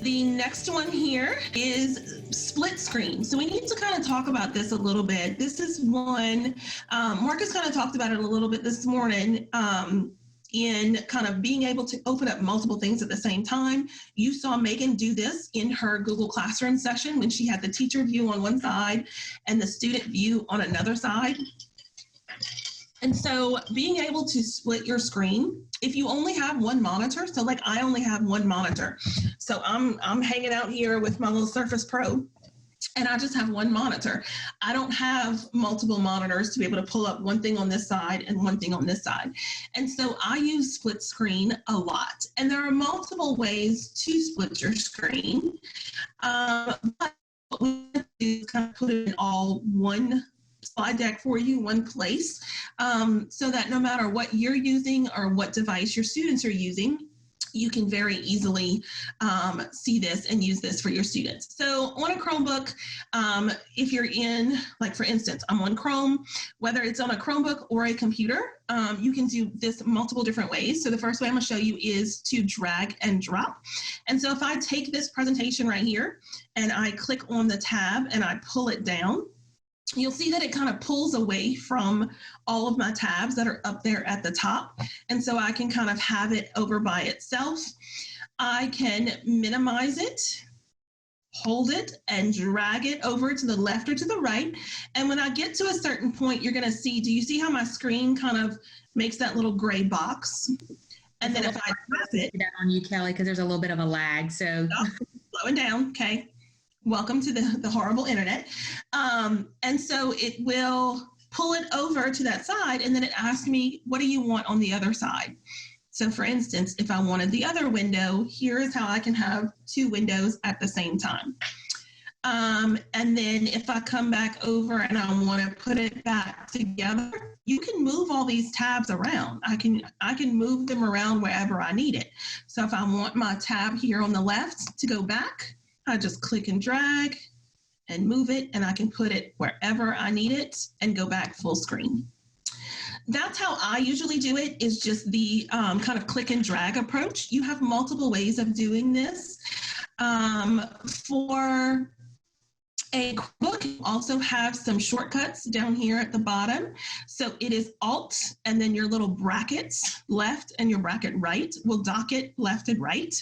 The next one here is split screen. So we need to kind of talk about this a little bit. This is one, Marcus kind of talked about it a little bit this morning, in kind of being able to open up multiple things at the same time. You saw Megan do this in her Google Classroom session when she had the teacher view on one side and the student view on another side. And so being able to split your screen, if you only have one monitor, so like I only have one monitor. So I'm hanging out here with my little Surface Pro and I just have one monitor. I don't have multiple monitors to be able to pull up one thing on this side and one thing on this side. And so I use split screen a lot. And there are multiple ways to split your screen. But what we do is kind of put it in all one slide deck for you, one place, so that no matter what you're using or what device your students are using, you can very easily see this and use this for your students. So on a Chromebook, if you're in, like for instance, I'm on Chrome, whether it's on a Chromebook or a computer, you can do this multiple different ways. So the first way I'm gonna show you is to drag and drop. And so if I take this presentation right here and I click on the tab and I pull it down, you'll see that it kind of pulls away from all of my tabs that are up there at the top. And so I can kind of have it over by itself. I can minimize it, hold it, and drag it over to the left or to the right. And when I get to a certain point, you're gonna see, do you see how my screen kind of makes that little gray box? And then if I press it. On you, Kelly, because there's a little bit of a lag, so. Oh, slowing down, okay. Welcome to the horrible internet. And so it will pull it over to that side and then it asks me, what do you want on the other side? So for instance, if I wanted the other window, here is how I can have two windows at the same time. And then if I come back over and I want to put it back together, you can move all these tabs around. I can move them around wherever I need it. So if I want my tab here on the left to go back, I just click and drag and move it, and I can put it wherever I need it and go back full screen. That's how I usually do it, is just the kind of click and drag approach. You have multiple ways of doing this. For a book, you also have some shortcuts down here at the bottom. So it is Alt and then your little brackets left and your bracket right will dock it left and right.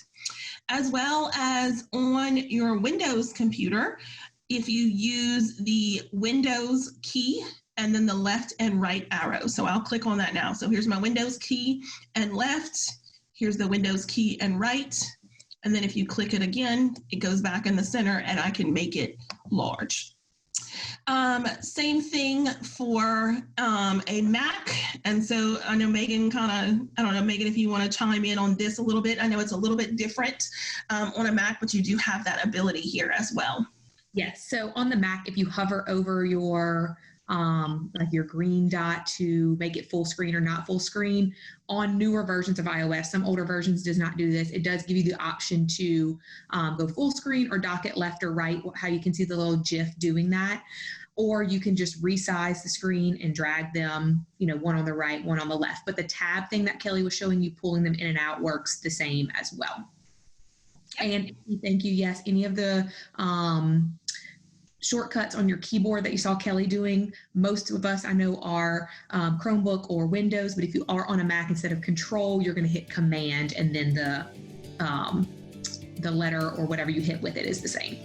As well as on your Windows computer, if you use the Windows key and then the left and right arrow. So I'll click on that now. So here's my Windows key and left, here's the Windows key and right. And then if you click it again, it goes back in the center and I can make it large. Same thing for a Mac. And so I know Megan I don't know, Megan, if you want to chime in on this a little bit. I know it's a little bit different on a Mac, but you do have that ability here as well. Yes, so on the Mac, if you hover over your like your green dot to make it full screen or not full screen, on newer versions of iOS, some older versions does not do this. It does give you the option to go full screen or dock it left or right, how you can see the little GIF doing that. Or you can just resize the screen and drag them, you know, one on the right, one on the left. But the tab thing that Kelly was showing you, pulling them in and out, works the same as well. Yep. And thank you, yes, any of the shortcuts on your keyboard that you saw Kelly doing, most of us I know are Chromebook or Windows, but if you are on a Mac, instead of Control, you're going to hit Command, and then the letter or whatever you hit with it is the same.